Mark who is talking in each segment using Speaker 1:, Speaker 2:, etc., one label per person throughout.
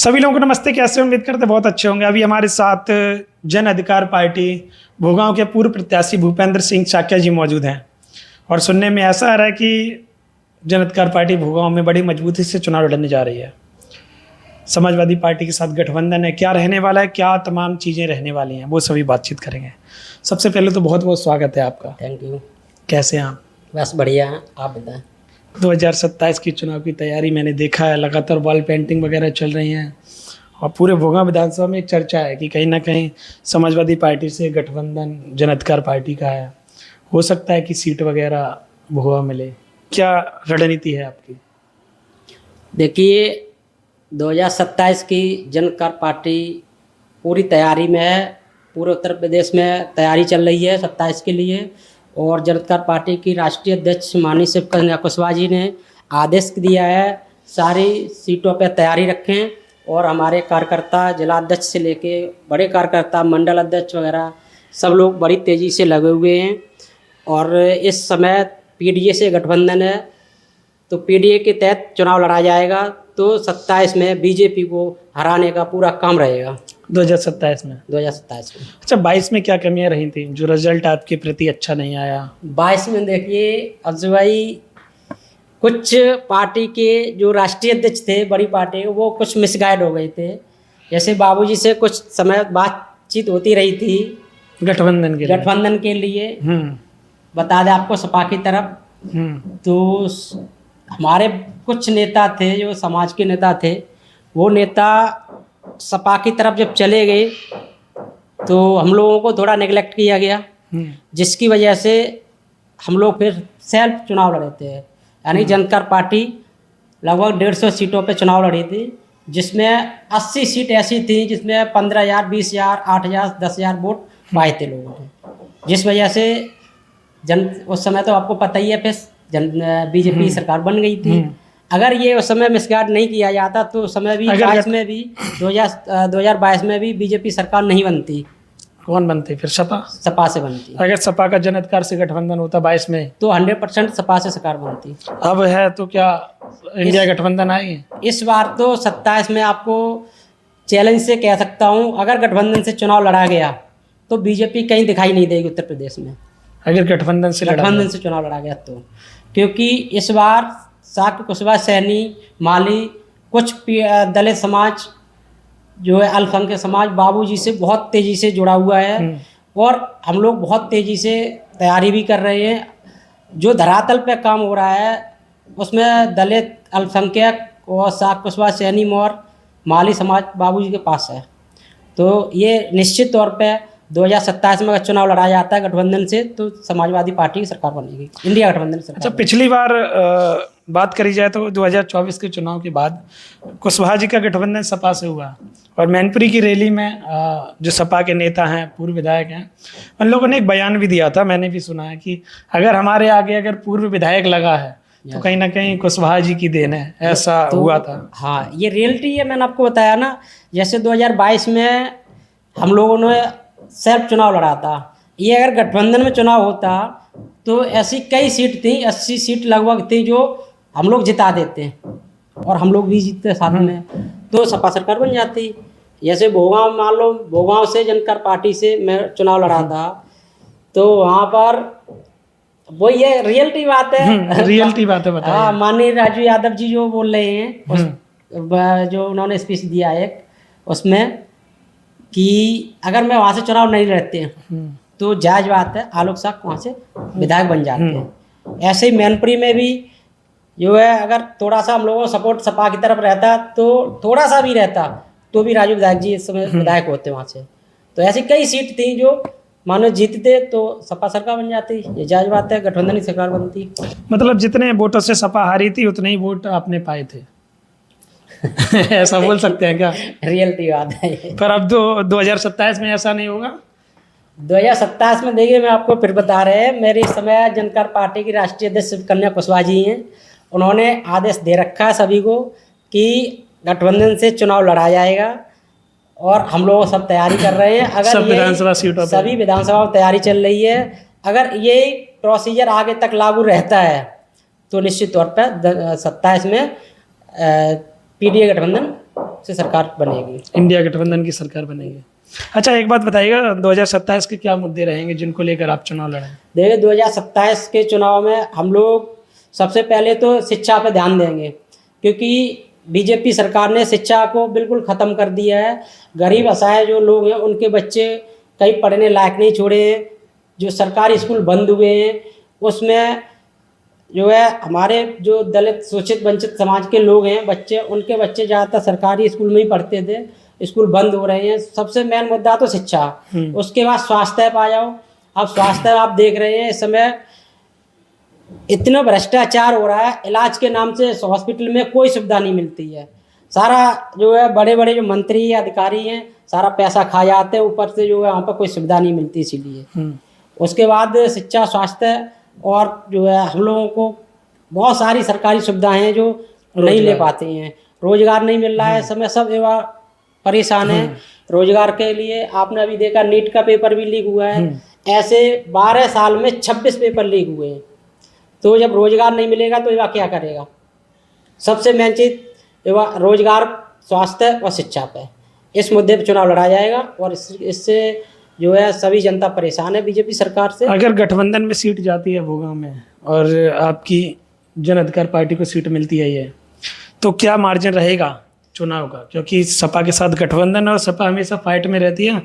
Speaker 1: सभी लोगों को नमस्ते। कैसे उम्मीद करते बहुत अच्छे होंगे। अभी हमारे साथ जन अधिकार पार्टी भोगांव के पूर्व प्रत्याशी भूपेंद्र सिंह चाक्या जी मौजूद हैं और सुनने में ऐसा आ रहा है कि जन अधिकार पार्टी भोगांव में बड़ी मजबूती से चुनाव लड़ने जा रही है। समाजवादी पार्टी के साथ गठबंधन है, क्या रहने वाला है, क्या तमाम चीज़ें रहने वाली हैं, वो सभी बातचीत करेंगे। सबसे पहले तो बहुत बहुत स्वागत है आपका।
Speaker 2: Thank you.
Speaker 1: कैसे हैं आप?
Speaker 2: बस बढ़िया हैं, आप बताएं।
Speaker 1: 2027 की चुनाव की तैयारी मैंने देखा है, लगातार वॉल पेंटिंग वगैरह चल रही हैं और पूरे भोगांव विधानसभा में एक चर्चा है कि कहीं ना कहीं समाजवादी पार्टी से गठबंधन जन अधिकार पार्टी का है। हो सकता है कि सीट वगैरह भोगांव मिले। क्या रणनीति है आपकी?
Speaker 2: देखिए, 2027 की जन अधिकार पार्टी पूरी तैयारी में है। पूरे उत्तर प्रदेश में तैयारी चल रही है 27 के लिए। और जन अधिकार पार्टी की राष्ट्रीय अध्यक्ष माननीय शिव कन्या कुशवाहा जी ने आदेश दिया है सारी सीटों पर तैयारी रखें। और हमारे कार्यकर्ता जिला अध्यक्ष से लेके बड़े कार्यकर्ता मंडल अध्यक्ष वगैरह सब लोग बड़ी तेज़ी से लगे हुए हैं। और इस समय पीडीए से गठबंधन है, तो पीडीए के तहत चुनाव लड़ा जाएगा। तो 27 में बीजेपी को हराने का पूरा काम रहेगा।
Speaker 1: 2027 में?
Speaker 2: 2027 में।
Speaker 1: अच्छा, 22 में क्या कमियां रही थी जो रिजल्ट आपके प्रति अच्छा नहीं आया?
Speaker 2: 22 में देखिए अफजल भाई, कुछ पार्टी के जो राष्ट्रीय अध्यक्ष थे बड़ी पार्टी के, वो कुछ मिसगाइड हो गए थे। जैसे बाबूजी से कुछ समय बातचीत होती रही थी गठबंधन के लिए। बता दें आपको, सपा की तरफ तो हमारे कुछ नेता थे जो समाज के नेता थे, वो नेता सपा की तरफ जब चले गए तो हम लोगों को थोड़ा नेगलेक्ट किया गया, जिसकी वजह से हम लोग फिर सेल्फ चुनाव लड़े थे। यानी जन अधिकार पार्टी लगभग 150 सीटों पे चुनाव लड़ी थी, जिसमें 80 सीट ऐसी थी जिसमें 15,000, 20,000, 8,000, 10,000 वोट पाए थे लोगों ने। जिस वजह से उस समय तो आपको पता ही है, फिर बीजेपी सरकार बन गई थी। अगर ये उस समय मिसगाइड नहीं किया जाता तो उस समय भी 22 में भी 2022 में भी बीजेपी सरकार नहीं बनती।
Speaker 1: कौन बनती फिर? सपा
Speaker 2: से बनती।
Speaker 1: अगर सपा का जन अधिकार से गठबंधन होता 22 में
Speaker 2: तो 100% सपा से सरकार बनती।
Speaker 1: अब है तो क्या इंडिया गठबंधन आएगी?
Speaker 2: इस बार तो 27 में आपको चैलेंज से कह सकता हूँ, अगर गठबंधन से चुनाव लड़ा गया तो बीजेपी कहीं दिखाई नहीं देगी उत्तर प्रदेश में।
Speaker 1: अगर गठबंधन से
Speaker 2: चुनाव लड़ा गया तो, क्योंकि इस बार शाक्य कुशवाहा, सैनी, माली, कुछ दलित समाज जो है, अल्पसंख्यक समाज बाबूजी से बहुत तेज़ी से जुड़ा हुआ है। और हम लोग बहुत तेज़ी से तैयारी भी कर रहे हैं। जो धरातल पे काम हो रहा है उसमें दलित, अल्पसंख्यक और शाक्य कुशवाहा, सैनी और माली समाज बाबूजी के पास है। तो ये निश्चित तौर पे 2027 में अगर चुनाव लड़ा जाता है गठबंधन से तो समाजवादी पार्टी की सरकार बनेगी, इंडिया गठबंधन सरकार।
Speaker 1: अच्छा, पिछली बार बात करी जाए तो 2024 के चुनाव के बाद कुशवाहा जी का गठबंधन सपा से हुआ और मैनपुरी की रैली में जो सपा के नेता हैं, पूर्व विधायक हैं, उन लोगों ने एक बयान भी दिया था, मैंने भी सुना है कि अगर हमारे आगे अगर पूर्व विधायक लगा है तो कहीं ना कहीं कुशवाहा जी की देन है, ऐसा तो हुआ था।
Speaker 2: हाँ, ये रियलिटी है। मैंने आपको बताया ना, जैसे 2022 में हम लोगों ने सेल्फ चुनाव लड़ा था। ये अगर गठबंधन में चुनाव होता तो ऐसी कई सीट थी, 80 सीट लगभग थी, जो हम लोग जिता देते और हम लोग भी जीतते साथ में, तो सपा सरकार बन जाती। जैसे भोगांव, मान लो भोगांव से जन अधिकार पार्टी से मैं चुनाव लड़ा था, तो वहाँ पर वो ये रियलिटी बात है।
Speaker 1: रियलिटी बात है, बताइए।
Speaker 2: हाँ, माननीय राजू यादव जी जो बोल रहे हैं, जो उन्होंने स्पीच दिया एक, उसमें कि अगर मैं वहाँ से चुनाव नहीं लड़ते तो जायज़ बात है आलोक साहब वहाँ से विधायक बन जाते हैं। ऐसे ही मैनपुरी में भी जो है, अगर थोड़ा सा हम लोगों को सपोर्ट सपा की तरफ रहता, तो थोड़ा सा भी रहता, तो भी राजू विधायक जी इस समय विधायक होते वहाँ से। तो ऐसी कई सीट थी जो मानो जीतते तो सपा सरकार बन जाती। ये जायज़ बात है, गठबंधन की सरकार बनती।
Speaker 1: मतलब जितने वोटों से सपा हारी थी उतने ही वोट आपने पाए थे। ऐसा बोल सकते हैं क्या?
Speaker 2: रियलिटी बात है।
Speaker 1: पर अब 2027 में ऐसा नहीं होगा?
Speaker 2: 2027 में देखिए, मैं आपको फिर बता रहे हैं, मेरे इस समय जन अधिकार पार्टी की राष्ट्रीय अध्यक्ष कन्या कुशवाहा जी हैं। उन्होंने आदेश दे रखा है सभी को कि गठबंधन से चुनाव लड़ा जाएगा और हम लोग सब तैयारी कर रहे हैं। अगर
Speaker 1: सब विधानसभा सीटों पर, सभी
Speaker 2: विधानसभा में तैयारी चल रही है। अगर ये प्रोसीजर आगे तक लागू रहता है तो निश्चित तौर पर 27 में पीडीए गठबंधन से सरकार बनेगी,
Speaker 1: इंडिया गठबंधन की सरकार बनेगी। अच्छा, एक बात बताइएगा, 2027 के क्या मुद्दे रहेंगे जिनको लेकर आप चुनाव लड़ें?
Speaker 2: देखिए 2027 के चुनाव में हम लोग सबसे पहले तो शिक्षा पे ध्यान देंगे, क्योंकि बीजेपी सरकार ने शिक्षा को बिल्कुल ख़त्म कर दिया है। गरीब असहाय जो लोग हैं उनके बच्चे कहीं पढ़ने लायक नहीं छोड़े हैं। जो सरकारी स्कूल बंद हुए हैं उसमें जो है हमारे जो दलित शोषित वंचित समाज के लोग हैं बच्चे, उनके बच्चे ज़्यादातर सरकारी स्कूल में ही पढ़ते थे, स्कूल बंद हो रहे हैं। सबसे मेन मुद्दा तो शिक्षा। उसके बाद स्वास्थ्य पे आ जाओ। अब स्वास्थ्य आप देख रहे हैं इस समय इतना भ्रष्टाचार हो रहा है, इलाज के नाम से हॉस्पिटल में कोई सुविधा नहीं मिलती है। सारा जो है बड़े बड़े जो मंत्री या अधिकारी हैं सारा पैसा खा जाते हैं, ऊपर से जो है वहाँ पर कोई सुविधा नहीं मिलती। इसीलिए उसके बाद शिक्षा, स्वास्थ्य और जो है हम लोगों को बहुत सारी सरकारी सुविधाएं हैं जो नहीं ले पाते हैं। रोजगार नहीं मिल रहा है, समय सब युवा परेशान है रोजगार के लिए। आपने अभी देखा नीट का पेपर भी लीक हुआ है। ऐसे 12 साल में 26 पेपर लीक हुए हैं। तो जब रोजगार नहीं मिलेगा तो युवा क्या करेगा? सबसे मेन चीज युवा रोजगार, स्वास्थ्य और शिक्षा पे, इस मुद्दे पर चुनाव लड़ा जाएगा। और इससे जो है सभी जनता परेशान है बीजेपी सरकार से।
Speaker 1: अगर गठबंधन में सीट जाती है भोगांव में और आपकी जन अधिकार पार्टी को सीट मिलती है ये, तो क्या मार्जिन रहेगा चुनाव का? क्योंकि सपा के साथ गठबंधन और सपा हमेशा फाइट में रहती है।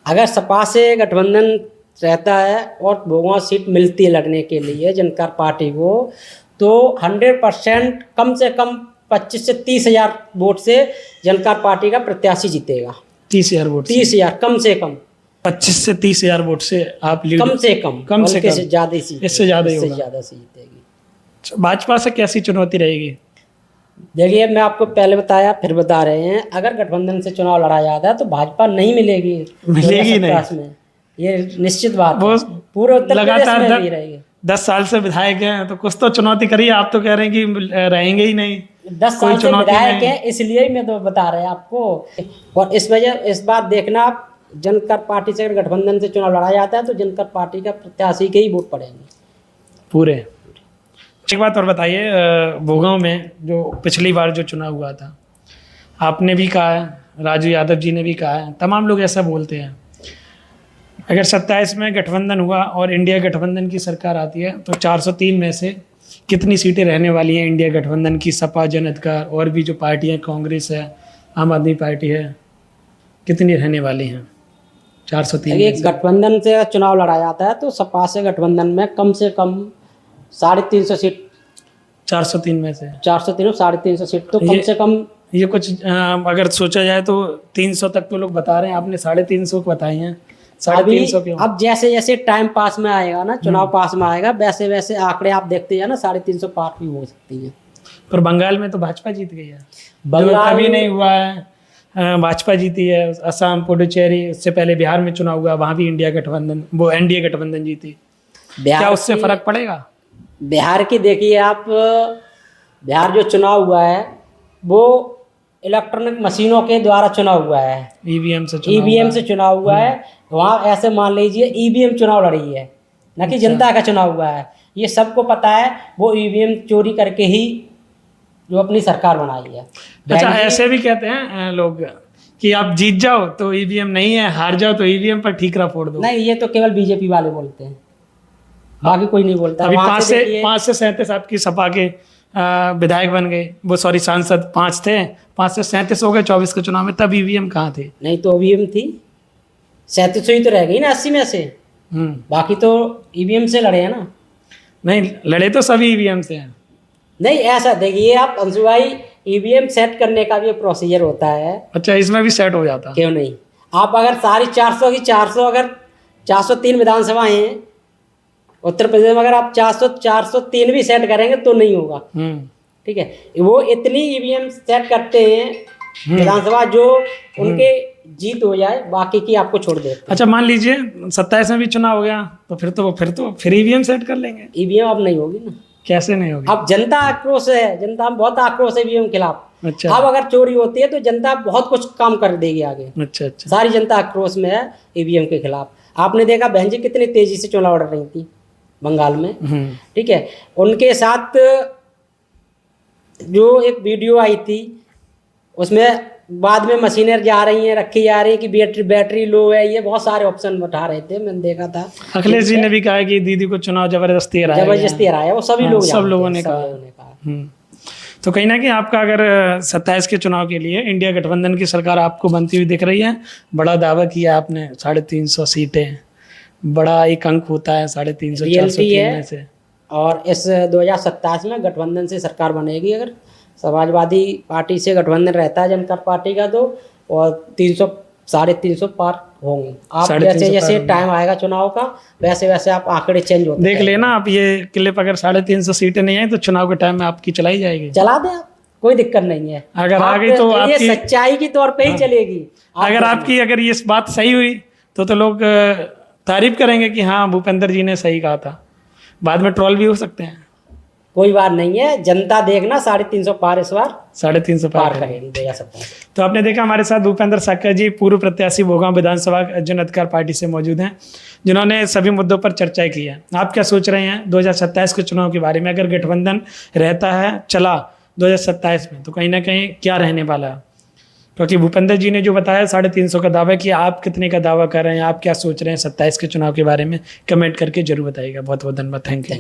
Speaker 2: अगर सपा से गठबंधन रहता है और भोगांव सीट मिलती है लड़ने के लिए जनता पार्टी को, तो 100% कम से कम 25 से 30 हज़ार वोट से जनता पार्टी का प्रत्याशी जीतेगा।
Speaker 1: 30,000 वोट?
Speaker 2: 30,000 कम से कम।
Speaker 1: 25 से 30,000 वोट से आप लीड?
Speaker 2: कम से कम ज़्यादा सी,
Speaker 1: इससे ज़्यादा ही होगा।
Speaker 2: ज़्यादा सी जीतेगी।
Speaker 1: भाजपा से कैसी चुनौती रहेगी?
Speaker 2: देखिए मैं आपको पहले बताया फिर बता रहे हैं, अगर गठबंधन से चुनाव लड़ा जाता है तो भाजपा नहीं मिलेगी नहीं में, ये निश्चित बात है। पूरे उत्तर प्रदेश में नहीं रहेगी।
Speaker 1: 10 साल से विधायक हैं तो कुछ तो चुनौती करिए। आप तो कह रहे हैं कि रहेंगे ही नहीं।
Speaker 2: 10 साल से विधायक है इसलिए ही मैं तो बता रहे हैं आपको। और इस वजह इस बात देखना, आप जनता पार्टी से अगर गठबंधन से चुनाव लड़ा जाता है तो जनता पार्टी का प्रत्याशी के ही वोट पड़ेंगे पूरे।
Speaker 1: एक बात और बताइए, भोगांव में जो पिछली बार जो चुनाव हुआ था, आपने भी कहा है, राजू यादव जी ने भी कहा है, तमाम लोग ऐसा बोलते हैं, अगर 27 में गठबंधन हुआ और इंडिया गठबंधन की सरकार आती है तो 403 में से कितनी सीटें रहने वाली हैं इंडिया गठबंधन की? सपा, जन अधिकार और भी जो पार्टियां, कांग्रेस है, आम आदमी पार्टी है, कितनी रहने वाली हैं 403 में से?
Speaker 2: गठबंधन से चुनाव लड़ा जाता है तो सपा से गठबंधन में कम से कम 350 सीट।
Speaker 1: 403 में से
Speaker 2: 403 350 सीट तो कम से कम।
Speaker 1: ये कुछ अगर सोचा जाए तो 300 तक तो लोग बता रहे हैं, आपने 350 बताई हैं। 350 क्यों?
Speaker 2: अब जैसे जैसे टाइम पास में आएगा ना, चुनाव पास में आएगा, वैसे वैसे आंकड़े आप देखते हैं ना, 350 पार भी हो सकती है।
Speaker 1: पर बंगाल में तो भाजपा जीत गई है, बंगाल कभी नहीं हुआ है। भाजपा जीती है। असम, पुडुचेरी, उससे पहले बिहार में चुनाव हुआ, वहाँ भी इंडिया गठबंधन, वो एनडीए गठबंधन जीती। क्या उससे फर्क पड़ेगा?
Speaker 2: बिहार की देखिए आप, बिहार जो चुनाव हुआ है वो इलेक्ट्रॉनिक मशीनों के द्वारा चुनाव हुआ है, ईवीएम से चुनाव हुआ है। वहाँ ऐसे मान लीजिए ईवीएम चुनाव लड़ी है, न कि जनता का चुनाव हुआ है। ये सबको पता है, वो ईवीएम चोरी करके ही जो अपनी सरकार बनाई है।
Speaker 1: अच्छा, ऐसे भी कहते हैं लोग कि आप जीत जाओ तो ईवीएम नहीं है, हार जाओ तो ईवीएम पर ठीकरा फोड़ दो।
Speaker 2: नहीं, ये तो केवल बीजेपी वाले बोलते हैं, बाकी कोई नहीं बोलता।
Speaker 1: अभी 5 से 37 आपकी सपा के विधायक बन गए, वो सॉरी सांसद 5 थे, 5 से 37 हो गए 24 के चुनाव में। तब ईवीएम कहाँ थे? नहीं
Speaker 2: तो ईवीएम थी, 37 ही तो रह गई ना 80 में से। बाकी तो ईवीएम से लड़े हैं ना।
Speaker 1: नहीं, लड़े तो सभी ईवीएम से हैं।
Speaker 2: नहीं, ऐसा देखिए आप अंशु भाई, ईवीएम सेट करने का भी प्रोसीजर होता है।
Speaker 1: अच्छा, इसमें भी सेट हो जाता?
Speaker 2: क्यों नहीं। आप अगर सारी 400 की 400, अगर 403 विधानसभा हैं उत्तर प्रदेश में, अगर आप 403 भी सेट करेंगे तो नहीं होगा। ठीक है, वो इतनी ईवीएम सेट करते हैं विधानसभा जो उनके जीत हो जाए, बाकी की आपको छोड़ देते हैं।
Speaker 1: अच्छा, मान लीजिए 27 में भी चुनाव हो गया तो फिर ईवीएम सेट कर लेंगे?
Speaker 2: ईवीएम अब नहीं होगी ना।
Speaker 1: कैसे नहीं होगी?
Speaker 2: अब जनता आक्रोश है, जनता में बहुत आक्रोश है ईवीएम के खिलाफ।
Speaker 1: अच्छा।
Speaker 2: अब अगर चोरी होती है तो जनता बहुत कुछ काम कर देगी आगे।
Speaker 1: अच्छा।
Speaker 2: सारी जनता आक्रोश में है ईवीएम के खिलाफ। आपने देखा बहन जी कितनी तेजी से चुनाव लड़ रही थी बंगाल में। ठीक है, उनके साथ जो एक वीडियो आई थी उसमें बाद में मशीनें जा रही हैं, रखी जा रही है कि बैटरी लो है, ये बहुत सारे ऑप्शन उठा रहे थे, मैंने देखा था।
Speaker 1: अखिलेश जी ने भी कहा है कि दीदी को चुनाव जबरदस्ती हराया गया है।
Speaker 2: जबरदस्ती हराया, वो सभी
Speaker 1: हाँ,
Speaker 2: लोग
Speaker 1: सब
Speaker 2: जानते
Speaker 1: लोगों
Speaker 2: हैं,
Speaker 1: ने
Speaker 2: सब
Speaker 1: कहा।
Speaker 2: लोगों ने कहा।
Speaker 1: तो कहीं ना कहीं आपका अगर 27 के चुनाव के लिए इंडिया गठबंधन की सरकार आपको बनती हुई दिख रही है। बड़ा दावा किया आपने 350 सीटें, बड़ा एक अंक होता है 350
Speaker 2: रियलिटी
Speaker 1: 403
Speaker 2: है।
Speaker 1: में से।
Speaker 2: और इस 2027 में गठबंधन से सरकार बनेगी, अगर समाजवादी पार्टी से गठबंधन रहता है जनता पार्टी का, तो और 300-350 पार होंगे। आप
Speaker 1: 350
Speaker 2: जैसे
Speaker 1: पार
Speaker 2: जैसे
Speaker 1: होंगे।
Speaker 2: टाइम आएगा चुनाव का, वैसे वैसे आप आंकड़े चेंज होते
Speaker 1: देख
Speaker 2: जाएंगे।
Speaker 1: लेना आप, ये क्लिप अगर 350 सीटें नहीं आई तो चुनाव के टाइम में आपकी चलाई जाएगी।
Speaker 2: चला दे आप, कोई दिक्कत नहीं है।
Speaker 1: अगर आ
Speaker 2: आप
Speaker 1: गई तो
Speaker 2: ये
Speaker 1: आपकी-
Speaker 2: सच्चाई की तौर पे ही चलेगी। आप
Speaker 1: अगर
Speaker 2: देखना।
Speaker 1: आपकी अगर ये बात सही हुई तो लोग तारीफ करेंगे कि हाँ भूपेंद्र जी ने सही कहा था। बाद में ट्रोल भी हो सकते हैं।
Speaker 2: कोई बात नहीं है, जनता देखना 350 पार इस बार
Speaker 1: 350
Speaker 2: पार
Speaker 1: पार
Speaker 2: करेगी 2027।
Speaker 1: तो आपने देखा हमारे साथ भूपेंद्र साक्या जी पूर्व प्रत्याशी भोगांव विधानसभा जन अधिकार पार्टी से मौजूद हैं, जिन्होंने सभी मुद्दों पर चर्चा की है। आप क्या सोच रहे हैं 2027 के चुनाव के बारे में? अगर गठबंधन रहता है चला 2027 में तो कहीं ना कहीं क्या रहने वाला है? क्योंकि भूपेंद्र जी ने जो बताया 350 का दावा किया, आप कितने का दावा कर रहे हैं? आप क्या सोच रहे हैं 27 के चुनाव के बारे में? कमेंट करके जरूर बताइएगा। बहुत बहुत धन्यवाद। Thank you.